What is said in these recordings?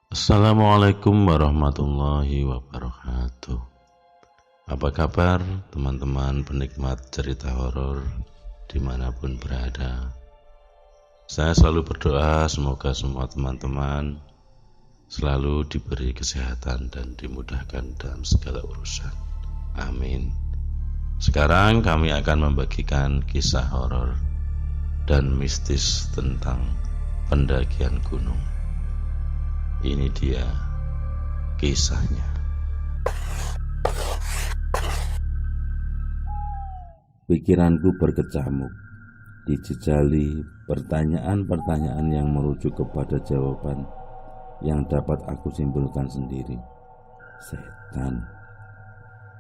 Assalamualaikum warahmatullahi wabarakatuh. Apa kabar teman-teman penikmat cerita horor dimanapun berada? Saya selalu berdoa semoga semua teman-teman selalu diberi kesehatan dan dimudahkan dalam segala urusan. Amin. Sekarang kami akan membagikan kisah horor dan mistis tentang pendakian gunung. Ini dia kisahnya. Pikiranku berkecamuk, dijejali pertanyaan-pertanyaan yang merujuk kepada jawaban yang dapat aku simpulkan sendiri. Setan.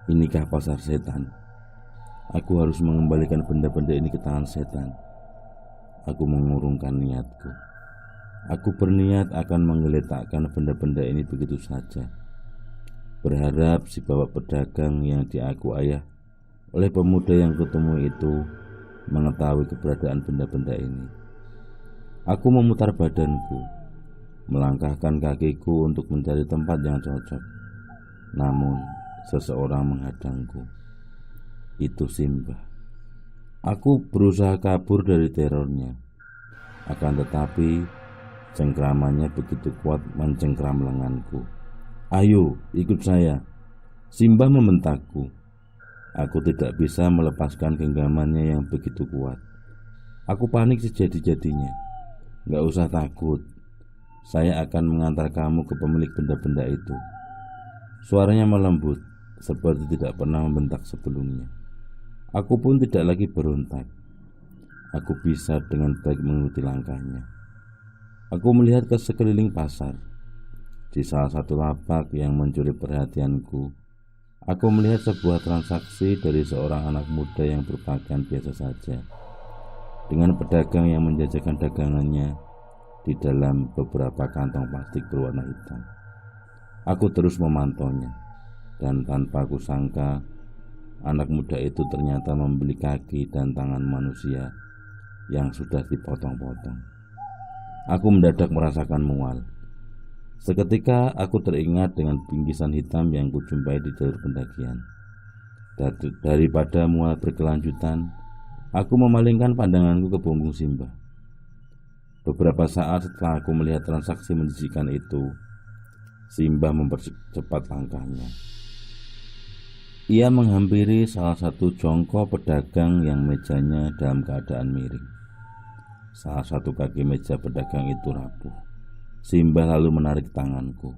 Inikah pasar setan? Aku harus mengembalikan benda-benda ini ke tangan setan. Aku mengurungkan niatku. Aku berniat akan menggeletakkan benda-benda ini begitu saja, berharap si bapak pedagang yang diaku ayah oleh pemuda yang kutemui itu mengetahui keberadaan benda-benda ini. Aku memutar badanku, melangkahkan kakiku untuk mencari tempat yang cocok. Namun, seseorang menghadangku. Itu Simbah. Aku berusaha kabur dari terornya. Akan tetapi cengkramannya begitu kuat mencengkram lenganku. "Ayo, ikut saya," Simbah membentakku. Aku tidak bisa melepaskan genggamannya yang begitu kuat. Aku panik sejadi-jadinya. "Gak usah takut, saya akan mengantar kamu ke pemilik benda-benda itu." Suaranya melembut, seperti tidak pernah membentak sebelumnya. Aku pun tidak lagi berontak. Aku bisa dengan baik mengikuti langkahnya. Aku melihat ke sekeliling pasar. Di salah satu lapak yang mencuri perhatianku, aku melihat sebuah transaksi dari seorang anak muda yang berpakaian biasa saja, dengan pedagang yang menjajakan dagangannya di dalam beberapa kantong plastik berwarna hitam. Aku terus memantaunya, dan tanpa kusangka, anak muda itu ternyata membeli kaki dan tangan manusia yang sudah dipotong-potong. Aku mendadak merasakan mual. Seketika aku teringat dengan bingkisan hitam yang kujumpai di jalur pendakian. Daripada mual berkelanjutan, aku memalingkan pandanganku ke punggung Simbah. Beberapa saat setelah aku melihat transaksi menjijikan itu, Simbah mempercepat langkahnya. Ia menghampiri salah satu jongkok pedagang yang mejanya dalam keadaan miring. Salah satu kaki meja pedagang itu rapuh. Simbah lalu menarik tanganku,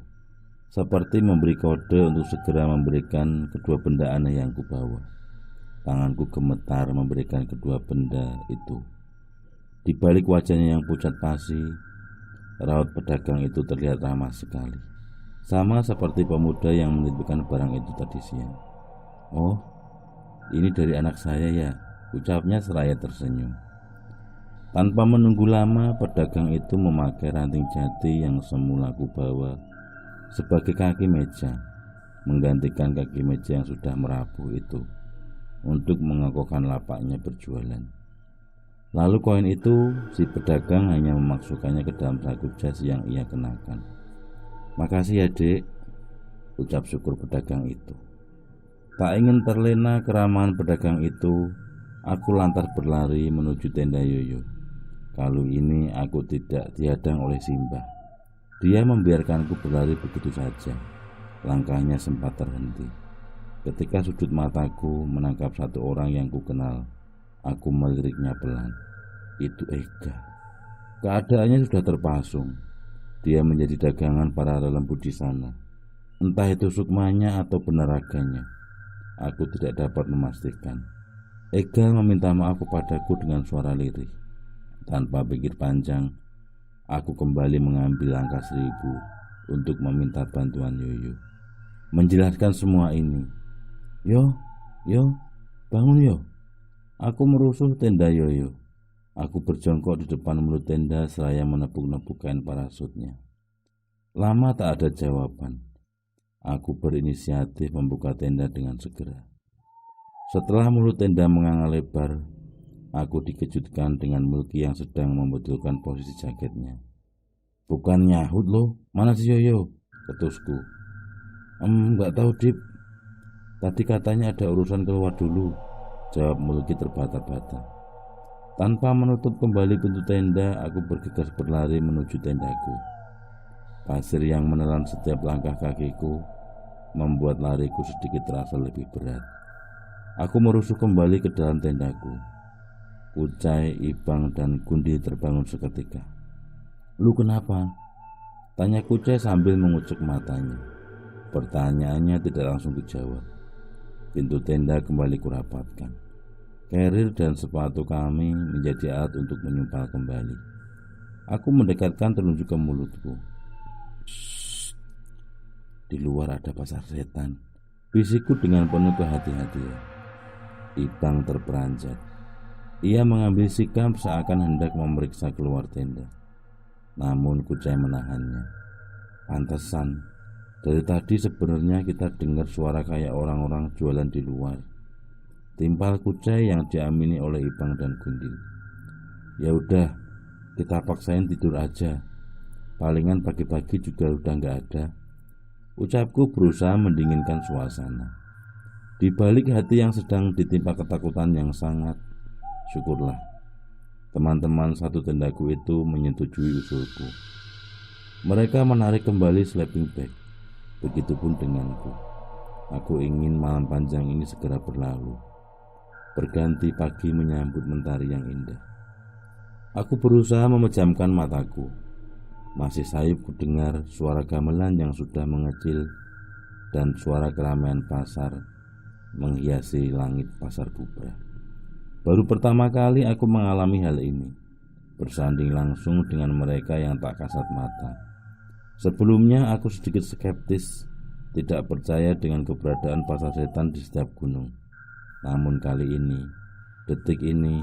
seperti memberi kode untuk segera memberikan kedua benda aneh yang kubawa. Tanganku gemetar memberikan kedua benda itu. Di balik wajahnya yang pucat pasi, raut pedagang itu terlihat ramah sekali, sama seperti pemuda yang menitipkan barang itu tadi siang. "Oh, ini dari anak saya ya," ucapnya seraya tersenyum. Tanpa menunggu lama, pedagang itu memakai ranting jati yang semula kubawa sebagai kaki meja, menggantikan kaki meja yang sudah merapuh itu untuk mengokohkan lapaknya berjualan. Lalu koin itu si pedagang hanya memasukkannya ke dalam saku jas yang ia kenakan. "Makasih ya, Dek," ucap syukur pedagang itu. Tak ingin terlena keramahan pedagang itu, aku lantas berlari menuju tenda Yoyo. Kali ini aku tidak dihadang oleh Simbah. Dia membiarkanku berlari begitu saja. Langkahnya sempat terhenti. Ketika sudut mataku menangkap satu orang yang kukenal, aku meliriknya pelan. Itu Ega. Keadaannya sudah terpasung. Dia menjadi dagangan para lelembut di sana. Entah itu sukmanya atau peneraganya, aku tidak dapat memastikan. Ega meminta maaf kepadaku dengan suara lirih. Tanpa pikir panjang, aku kembali mengambil angka 1000 untuk meminta bantuan Yoyo. Menjelaskan semua ini. Yo, bangun yo." Aku merusuh tenda Yoyo. Aku berjongkok di depan mulut tenda seraya menepuk-nepuk kain parasutnya. Lama tak ada jawaban. Aku berinisiatif membuka tenda dengan segera. Setelah mulut tenda menganga lebar, aku dikejutkan dengan Mulki yang sedang membetulkan posisi jaketnya. Bukan nyahut lo, mana si Yoyo? Ketusku. Nggak tahu Dip. Tadi katanya ada urusan keluar dulu, jawab Mulki terbata-bata. Tanpa menutup kembali pintu tenda, aku bergegas berlari menuju tendaku. Pasir yang menelan setiap langkah kakiku membuat lariku sedikit terasa lebih berat. Aku merusuh kembali ke dalam tendaku. Kucai, Ibang, dan Gundi terbangun seketika. Lu kenapa? Tanya Kucai sambil mengucek matanya. Pertanyaannya tidak langsung dijawab. Pintu tenda kembali kurapatkan. Carrier dan sepatu kami menjadi alat untuk menyumpal kembali. Aku mendekatkan telunjuk ke mulutku. Shh. Di luar ada pasar setan, bisikku dengan penuh kehati-hatian. Ibang terperanjat. Ia mengambil sikap seakan hendak memeriksa keluar tenda. Namun Kucai menahannya. Pantesan, dari tadi sebenarnya kita dengar suara kayak orang-orang jualan di luar. Timpal Kucai yang diamini oleh Ibang dan Gundi. Ya udah, kita paksain tidur aja. Palingan pagi-pagi juga udah nggak ada. Ucapku berusaha mendinginkan suasana. Di balik hati yang sedang ditimpa ketakutan yang sangat, syukurlah teman-teman satu tendaku itu menyetujui usulku. Mereka menarik kembali sleeping bag. Begitupun denganku. Aku ingin malam panjang ini segera berlalu, berganti pagi menyambut mentari yang indah. Aku berusaha memejamkan mataku. Masih sayup kudengar suara gamelan yang sudah mengecil dan suara keramaian pasar menghiasi langit pasar Bubrah. Baru pertama kali aku mengalami hal ini, bersanding langsung dengan mereka yang tak kasat mata. Sebelumnya aku sedikit skeptis, tidak percaya dengan keberadaan pasar setan di setiap gunung. Namun kali ini, detik ini,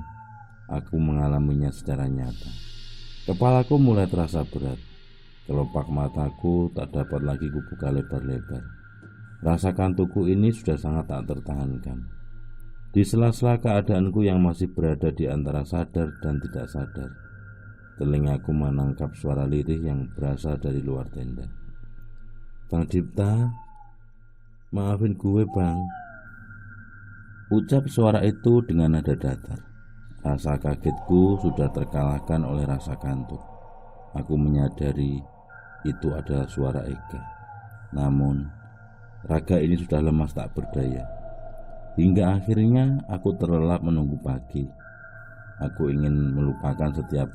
aku mengalaminya secara nyata. Kepalaku mulai terasa berat. Kelopak mataku tak dapat lagi kubuka lebar-lebar. Rasa kantukku ini sudah sangat tak tertahankan. Di sela-sela keadaanku yang masih berada di antara sadar dan tidak sadar, telingaku menangkap suara lirih yang berasal dari luar tenda. Bang Dipta, maafin gue bang. Ucap suara itu dengan nada datar. Rasa kagetku sudah terkalahkan oleh rasa kantuk. Aku menyadari itu adalah suara Ega. Namun, raga ini sudah lemas tak berdaya. Hingga akhirnya aku terlelap menunggu pagi. Aku ingin melupakan setiap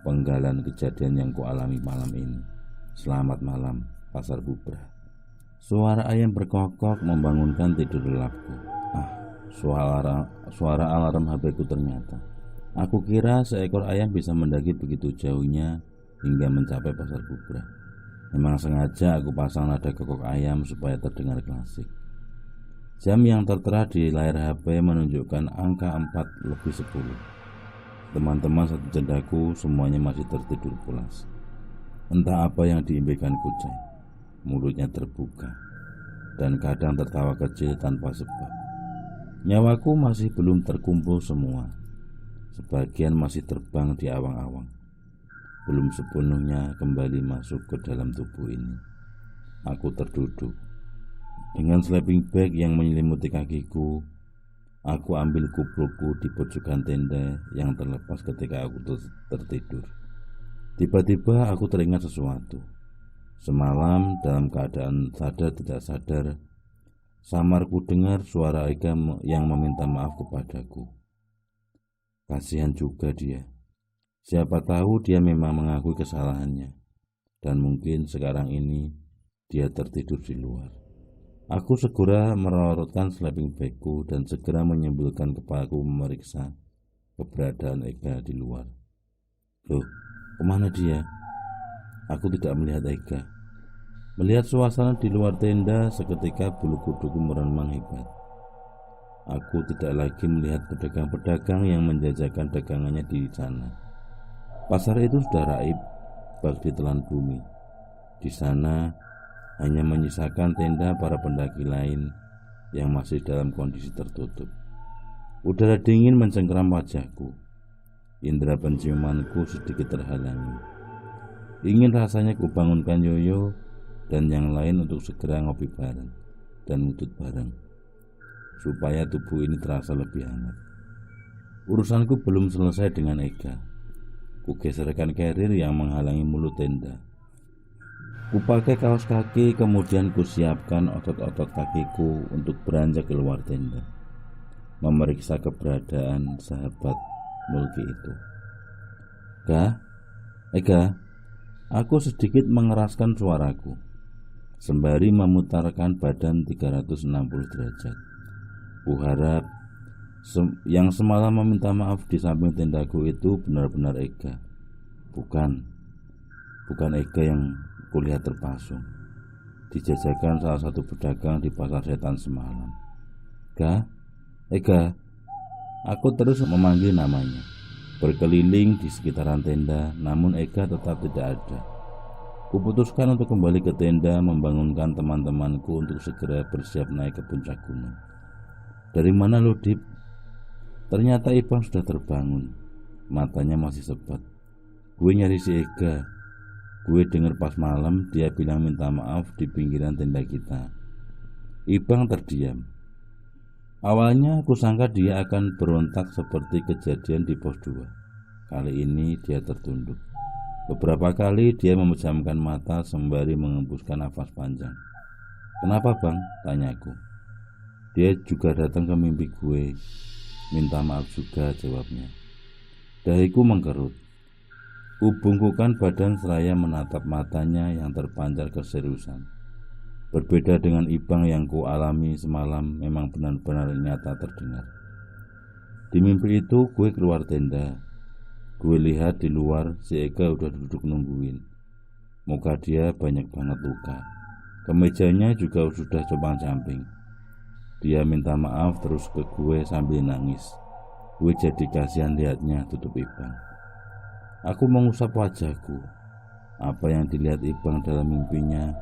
penggalan kejadian yang kualami malam ini. Selamat malam, Pasar Bubrah. Suara ayam berkokok membangunkan tidur lelapku. Suara alarm HP ku ternyata. Aku kira seekor ayam bisa mendaki begitu jauhnya hingga mencapai Pasar Bubrah. Memang sengaja aku pasang nada kokok ayam supaya terdengar klasik. Jam yang tertera di layar HP menunjukkan angka 4:10. Teman-teman satu tendaku semuanya masih tertidur pulas. Entah apa yang diimpikan Kucai. Mulutnya terbuka dan kadang tertawa kecil tanpa sebab. Nyawaku masih belum terkumpul semua. Sebagian masih terbang di awang-awang. Belum sepenuhnya kembali masuk ke dalam tubuh ini. Aku terduduk. Dengan sleeping bag yang menyelimuti kakiku, aku ambil kuplukku di pojokan tenda yang terlepas ketika aku tertidur. Tiba-tiba aku teringat sesuatu. Semalam dalam keadaan sadar tidak sadar, samar ku dengar suara Ega yang meminta maaf kepadaku. Kasihan juga dia. Siapa tahu dia memang mengakui kesalahannya, dan mungkin sekarang ini dia tertidur di luar. Aku segera merorotkan sleeping bagku dan segera menyembulkan kepalaku memeriksa keberadaan Ega di luar. Loh, kemana dia? Aku tidak melihat Ega. Melihat suasana di luar tenda, seketika bulu kuduku meremang hebat. Aku tidak lagi melihat pedagang-pedagang yang menjajakan dagangannya di sana. Pasar itu sudah raib, bak ditelan bumi. Di sana hanya menyisakan tenda para pendaki lain yang masih dalam kondisi tertutup. Udara dingin mencengkeram wajahku. Indera penciumanku sedikit terhalangi. Ingin rasanya kubangunkan Yoyo dan yang lain untuk segera ngopi bareng dan ngudut bareng, supaya tubuh ini terasa lebih hangat. Urusanku belum selesai dengan Ega. Kugeserkan carrier yang menghalangi mulut tenda. Kupakai kaos kaki, kemudian kusiapkan otot-otot kakiku untuk beranjak keluar tenda, memeriksa keberadaan sahabat Mulki itu. Ega, aku sedikit mengeraskan suaraku, sembari memutarkan badan 360 derajat. Kuharap yang semalam meminta maaf di samping tendaku itu benar-benar Ega, bukan Ega yang kulihat terpasung dijajakan salah satu pedagang di pasar setan semalam. Ega, aku terus memanggil namanya, berkeliling di sekitaran tenda, namun Ega tetap tidak ada. Kuputuskan untuk kembali ke tenda, membangunkan teman-temanku untuk segera bersiap naik ke puncak gunung. Dari mana lo, Dip? Ternyata Ipang sudah terbangun, matanya masih sebat. Gue nyari si Ega. Gue dengar pas malam dia bilang minta maaf di pinggiran tenda kita. Ipang terdiam. Awalnya aku sangka dia akan berontak seperti kejadian di pos 2. Kali ini dia tertunduk. Beberapa kali dia memejamkan mata sembari mengembuskan nafas panjang. Kenapa bang? Tanyaku. Dia juga datang ke mimpi gue. Minta maaf juga, jawabnya. Dahiku mengkerut. Kubungkukan badan seraya menatap matanya yang terpancar keseriusan. Berbeda dengan Ibang yang ku alami semalam, memang benar-benar nyata terdengar. Di mimpi itu gue keluar tenda. Gue lihat di luar si Ega udah duduk nungguin. Muka dia banyak banget luka. Kemejanya juga sudah compang-camping. Dia minta maaf terus ke gue sambil nangis. Gue jadi kasihan lihatnya tutup Ibang. Aku mengusap wajahku. Apa yang dilihat Ibang dalam mimpinya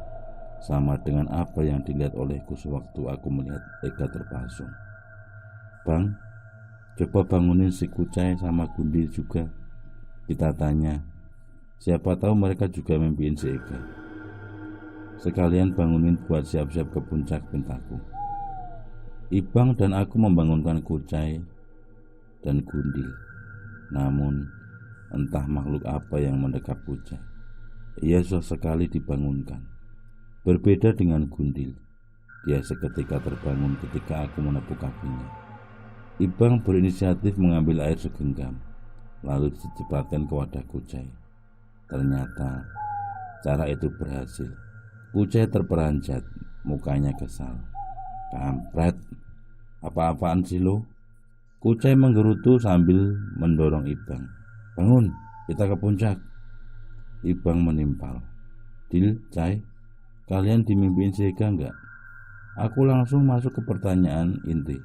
sama dengan apa yang dilihat olehku sewaktu aku melihat Ega terpasung. Bang, coba bangunin si Kucai sama Gundil juga. Kita tanya. Siapa tahu mereka juga mimpiin si Ega. Sekalian bangunin buat siap-siap ke puncak, pintaku. Ibang dan aku membangunkan Kucai dan Gundil. Namun entah makhluk apa yang mendekap Kucai. Ia susah sekali dibangunkan. Berbeda dengan Gundil. Dia seketika terbangun ketika aku menepuk kakinya. Ibang berinisiatif mengambil air segenggam, lalu dicepatkan ke wadah Kucai. Ternyata cara itu berhasil. Kucai terperanjat, mukanya kesal. Kampret, apa-apaan sih lo? Kucai menggerutu sambil mendorong Ibang. Bangun, kita ke puncak. Ibang menimpal. Dil, Cai, kalian dimimpiin si Ega enggak? Aku langsung masuk ke pertanyaan inti.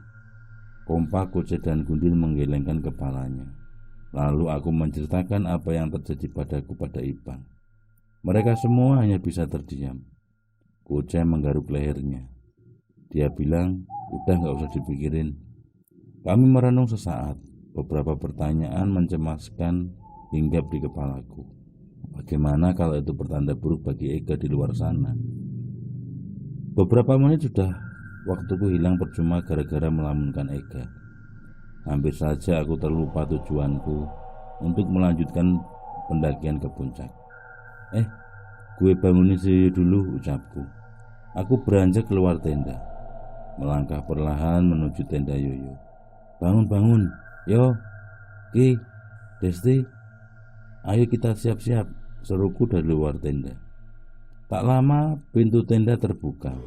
Kompak, Kucai dan Gundil menggelengkan kepalanya. Lalu aku menceritakan apa yang terjadi padaku pada Ibang. Mereka semua hanya bisa terdiam. Kucai menggaruk lehernya. Dia bilang, udah gak usah dipikirin. Kami merenung sesaat. Beberapa pertanyaan mencemaskan hinggap di kepalaku. Bagaimana kalau itu pertanda buruk bagi Ega di luar sana? Beberapa menit sudah waktuku hilang percuma gara-gara melamunkan Ega. Hampir saja aku terlupa tujuanku untuk melanjutkan pendakian ke puncak. Gue bangunin si dulu, ucapku. Aku beranjak keluar tenda, melangkah perlahan menuju tenda Yoyo. Bangun, yo, Ki, Desti, ayo kita siap-siap, seruku dari luar tenda. Tak lama pintu tenda terbuka.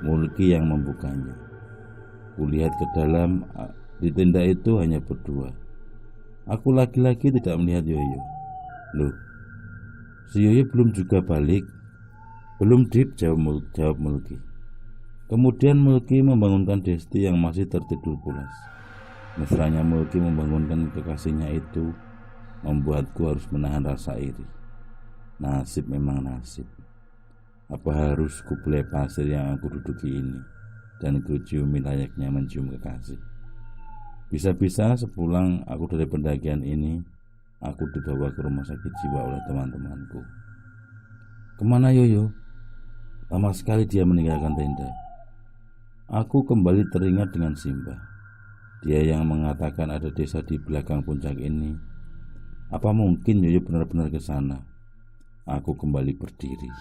Mulki yang membukanya. Kulihat ke dalam. Di tenda itu hanya berdua. Aku lagi-lagi tidak melihat Yoyo. Loh, si Yoyo belum juga balik. Belum, Dip, jawab Mulki. Kemudian Mulki membangunkan Desti yang masih tertidur pulas. Mesranya Mulki membangunkan kekasihnya itu membuatku harus menahan rasa iri. Nasib memang nasib. Apa harus kubelai pasir yang aku duduki ini dan kuciumi layaknya mencium kekasih? Bisa-bisa sepulang aku dari pendakian ini, aku dibawa ke rumah sakit jiwa oleh teman-temanku. Kemana Yoyo? Lama sekali dia meninggalkan tenda. Aku kembali teringat dengan Simba. Dia yang mengatakan ada desa di belakang puncak ini. Apa mungkin Yoyo benar-benar ke sana? Aku kembali berdiri.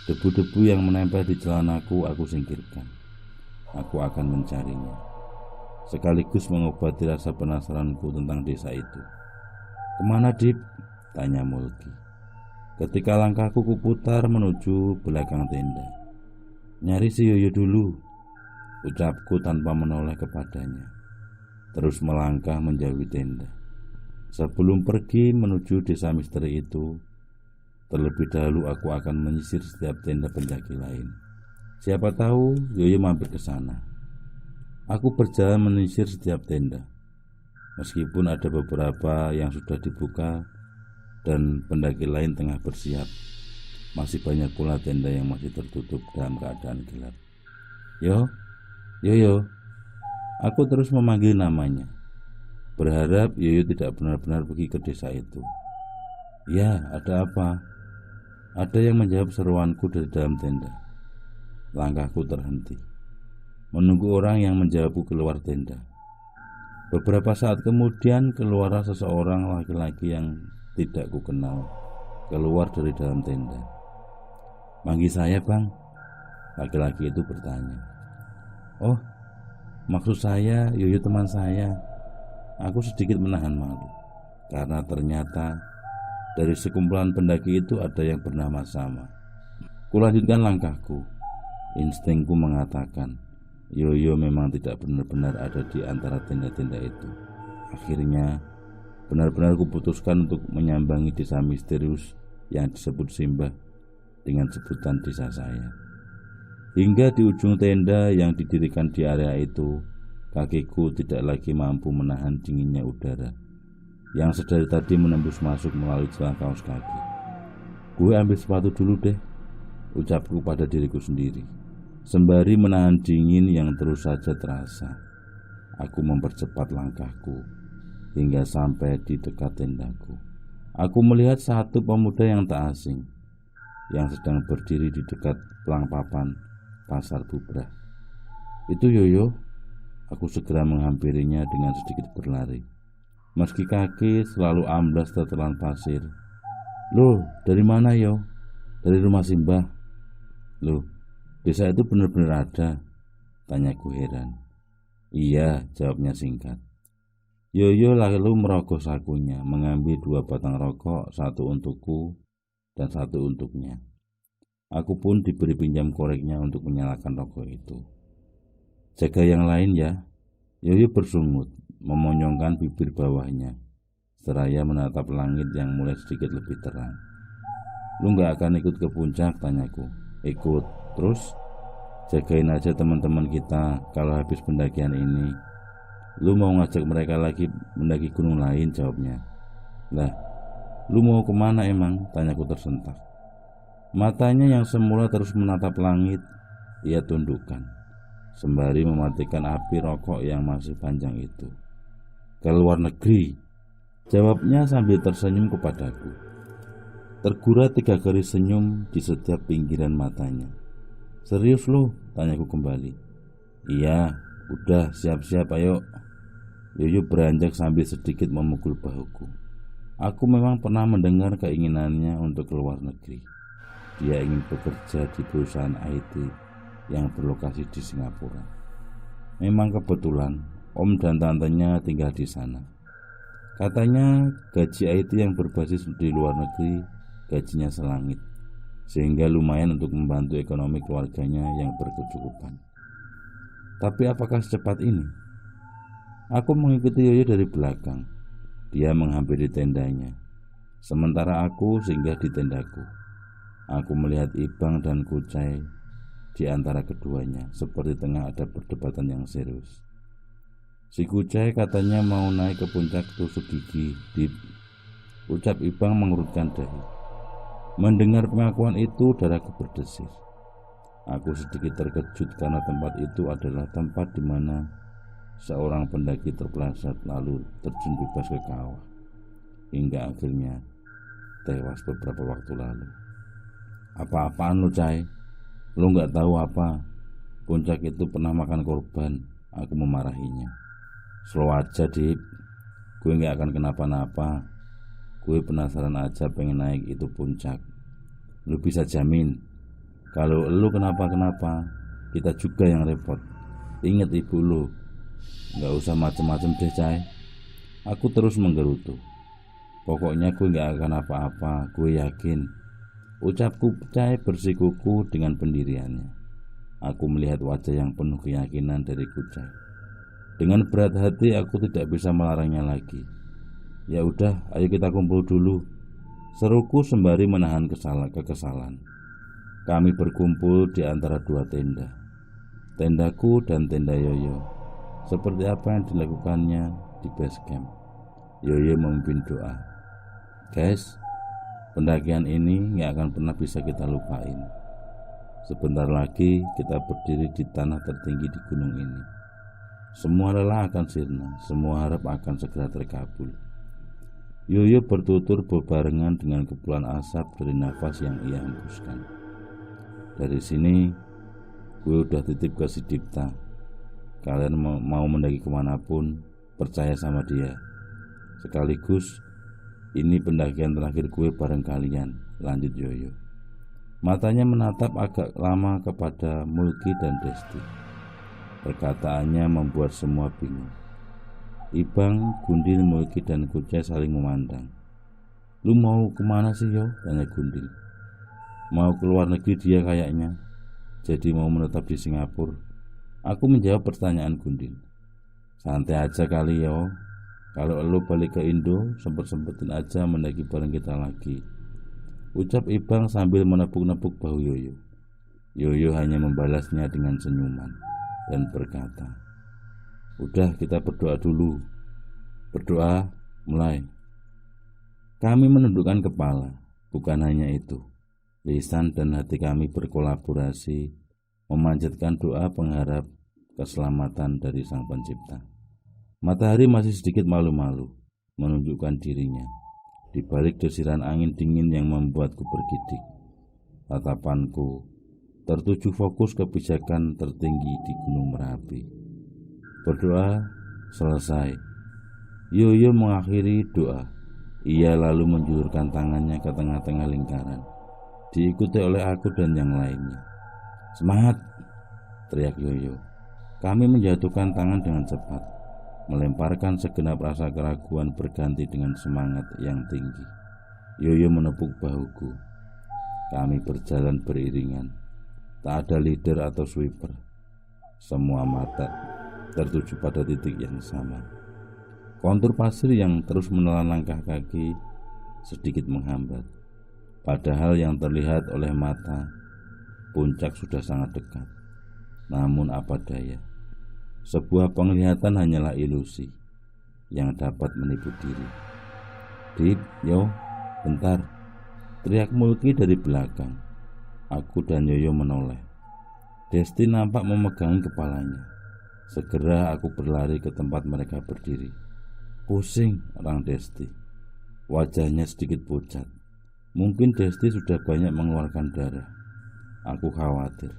Debu-debu yang menempel di celanaku aku singkirkan. Aku akan mencarinya, sekaligus mengobati rasa penasaranku tentang desa itu. Kemana, Dip? Tanya Mulki. Ketika langkahku kuputar menuju belakang tenda. Nyari si Yoyo dulu, ucapku tanpa menoleh kepadanya. Terus melangkah menjauhi tenda. Sebelum pergi menuju desa misteri itu, terlebih dahulu aku akan menyisir setiap tenda pendaki lain. Siapa tahu Yoyo mampir ke sana. Aku berjalan menyisir setiap tenda. Meskipun ada beberapa yang sudah dibuka dan pendaki lain tengah bersiap, masih banyak pula tenda yang masih tertutup dalam keadaan gelap. Yoyo. Aku terus memanggil namanya, berharap Yoyo tidak benar-benar pergi ke desa itu. Ya, ada apa? Ada yang menjawab seruanku dari dalam tenda. Langkahku terhenti, menunggu orang yang menjawabku keluar tenda. Beberapa saat kemudian keluarlah seseorang laki-laki yang tidak kukenal keluar dari dalam tenda. Manggil saya, Bang? Laki-laki itu bertanya. Oh, maksud saya Yoyo teman saya. Aku sedikit menahan malu, karena ternyata dari sekumpulan pendaki itu ada yang bernama sama. Kulanjutkan langkahku. Instingku mengatakan Yoyo memang tidak benar-benar ada di antara tenda-tenda itu. Akhirnya benar-benar kuputuskan untuk menyambangi desa misterius yang disebut Simba dengan sebutan desa saya. Hingga di ujung tenda yang didirikan di area itu, kakiku tidak lagi mampu menahan dinginnya udara yang sedari tadi menembus masuk melalui celah kaos kaki. Gue ambil sepatu dulu deh, ucapku pada diriku sendiri. Sembari menahan dingin yang terus saja terasa, aku mempercepat langkahku hingga sampai di dekat tendaku. Aku melihat satu pemuda yang tak asing yang sedang berdiri di dekat pelang papan pasar bubrah. Itu Yoyo. Aku segera menghampirinya dengan sedikit berlari, meski kaki selalu amblas tertelan pasir. Loh, dari mana yo? Dari rumah Simba. Loh, desa itu benar-benar ada? Tanyaku heran. Iya, jawabnya singkat. Yoyo lalu merogoh sakunya, mengambil 2 batang rokok, 1 untukku dan 1 untuknya. Aku pun diberi pinjam koreknya untuk menyalakan rokok itu. Jaga yang lain ya. Yoyo bersungut, memonyongkan bibir bawahnya, seraya menatap langit yang mulai sedikit lebih terang. Lu gak akan ikut ke puncak? Tanyaku. Ikut. Terus? Jagain aja teman-teman kita kalau habis pendakian ini. Lu mau ngajak mereka lagi mendaki gunung lain? Jawabnya. Lah, lu mau kemana emang? Tanyaku tersentak. Matanya yang semula terus menatap langit, ia tundukkan, sembari mematikan api rokok yang masih panjang itu. Ke luar negeri, jawabnya sambil tersenyum kepadaku. Tergurat 3 garis senyum di setiap pinggiran matanya. Serius lo? Tanyaku kembali. Iya, udah siap-siap ayo. Yoyo beranjak sambil sedikit memukul bahuku. Aku memang pernah mendengar keinginannya untuk keluar negeri. Dia ingin bekerja di perusahaan IT yang berlokasi di Singapura. Memang kebetulan om dan tantenya tinggal di sana. Katanya gaji IT yang berbasis di luar negeri gajinya selangit, sehingga lumayan untuk membantu ekonomi keluarganya yang berkecukupan. Tapi apakah secepat ini? Aku mengikuti Yoyo dari belakang. Dia menghampiri tendanya, sementara aku singgah di tendaku. Aku melihat Ibang dan Kucai di antara keduanya, seperti tengah ada perdebatan yang serius. Si Kucai katanya mau naik ke puncak tusuk gigi, Dip. Ucap Ibang mengerutkan dahi. Mendengar pengakuan itu, darahku berdesir. Aku sedikit terkejut karena tempat itu adalah tempat di mana seorang pendaki terpeleset lalu terjun bebas ke kawah, hingga akhirnya tewas beberapa waktu lalu. Apa-apaan lu, Cai? Lu gak tahu apa? Puncak itu pernah makan korban. Aku memarahinya. Slow aja, Dip. Gue gak akan kenapa-napa. Gue penasaran aja pengen naik itu puncak. Lu bisa jamin kalau lu kenapa-kenapa, kita juga yang repot. Ingat ibu lu. Gak usah macem-macem deh, Cai. Aku terus menggerutu. Pokoknya gue gak akan apa-apa, gue yakin. Ucapku Cai bersikuku dengan pendiriannya. Aku melihat wajah yang penuh keyakinan dari Kucai. Dengan berat hati aku tidak bisa melarangnya lagi. Ya udah, ayo kita kumpul dulu, seruku sembari menahan kekesalan. Kami berkumpul di antara dua tenda, tendaku dan tenda Yoyo. Seperti apa yang dilakukannya di base camp. Yoyo memimpin doa. Guys, pendakian ini gak akan pernah bisa kita lupain. Sebentar lagi kita berdiri di tanah tertinggi di gunung ini. Semua lelah akan sirna, semua harap akan segera terkabul. Yoyo bertutur bebarengan dengan kepulan asap dari nafas yang ia hembuskan. Dari sini, gue udah titip ke si Dipta. Kalian mau mendaki kemanapun, percaya sama dia. Sekaligus, ini pendakian terakhir gue bareng kalian, lanjut Yoyo. Matanya menatap agak lama kepada Mulki dan Desti. Perkataannya membuat semua bingung. Ibang, Gundil, Mulki, dan Kucai saling memandang. Lu mau kemana sih, Yo? Tanya Gundil. Mau keluar negeri dia kayaknya. Jadi mau menetap di Singapura. Aku menjawab pertanyaan Gundil. Santai aja kali, Yo. Kalau lu balik ke Indo, sempet-sempetin aja mendaki bareng kita lagi. Ucap Ibang sambil menepuk-nepuk bahu Yoyo. Yoyo hanya membalasnya dengan senyuman dan berkata, udah, kita berdoa dulu. Berdoa, mulai. Kami menundukkan kepala. Bukan hanya itu, lisan dan hati kami berkolaborasi memanjatkan doa pengharap keselamatan dari Sang Pencipta. Matahari masih sedikit malu-malu menunjukkan dirinya di balik desiran angin dingin yang membuatku bergidik. Tatapanku tertuju fokus kebijakan tertinggi di Gunung Merapi. Berdoa selesai. Yoyo mengakhiri doa. Ia lalu menjulurkan tangannya ke tengah-tengah lingkaran, diikuti oleh aku dan yang lainnya. Semangat! Teriak Yoyo. Kami menjatuhkan tangan dengan cepat, melemparkan segenap rasa keraguan berganti dengan semangat yang tinggi. Yoyo menepuk bahuku. Kami berjalan beriringan. Tak ada leader atau sweeper. Semua mata tertuju pada titik yang sama. Kontur pasir yang terus menelan langkah kaki sedikit menghambat. Padahal yang terlihat oleh mata, puncak sudah sangat dekat. Namun apa daya, sebuah penglihatan hanyalah ilusi yang dapat menipu diri. Dip, yo, bentar, teriak Mulki dari belakang. Aku dan Yoyo menoleh. Desti nampak memegangi kepalanya. Segera aku berlari ke tempat mereka berdiri. Pusing, orang Desti. Wajahnya sedikit pucat. Mungkin Desti sudah banyak mengeluarkan darah. Aku khawatir.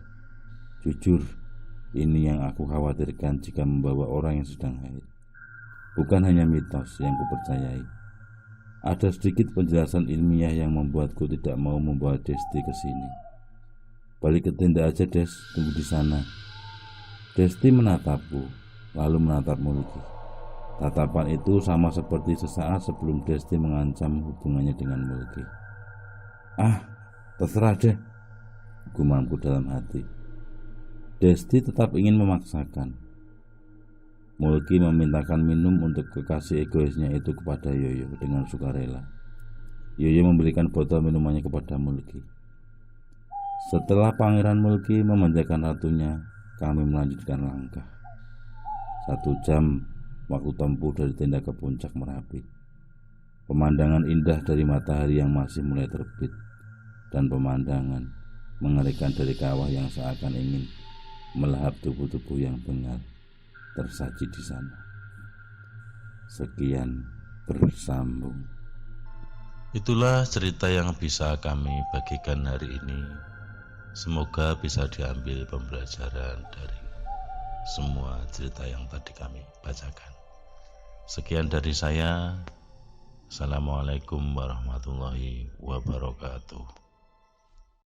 Jujur, ini yang aku khawatirkan jika membawa orang yang sedang haid. Bukan hanya mitos yang kupercayai. Ada sedikit penjelasan ilmiah yang membuatku tidak mau membawa Desti ke sini. Balik ke tenda aja, Des, tunggu di sana. Desti menatapku, lalu menatap Mulki. Tatapan itu sama seperti sesaat sebelum Desti mengancam hubungannya dengan Mulki. Ah, terserah deh, gumamku dalam hati. Desti tetap ingin memaksakan. Mulki memintakan minum untuk kekasih egoisnya itu kepada Yoyo dengan sukarela. Yoyo memberikan botol minumannya kepada Mulki. Setelah Pangeran Mulki memanjakan ratunya, kami melanjutkan langkah. 1 jam waktu tempuh dari tenda ke puncak Merapi. Pemandangan indah dari matahari yang masih mulai terbit, dan pemandangan mengerikan dari kawah yang seakan ingin melahap tubuh-tubuh yang bengal tersaji di sana. Sekian, bersambung. Itulah cerita yang bisa kami bagikan hari ini. Semoga bisa diambil pembelajaran dari semua cerita yang tadi kami bacakan. Sekian dari saya. Assalamualaikum warahmatullahi wabarakatuh.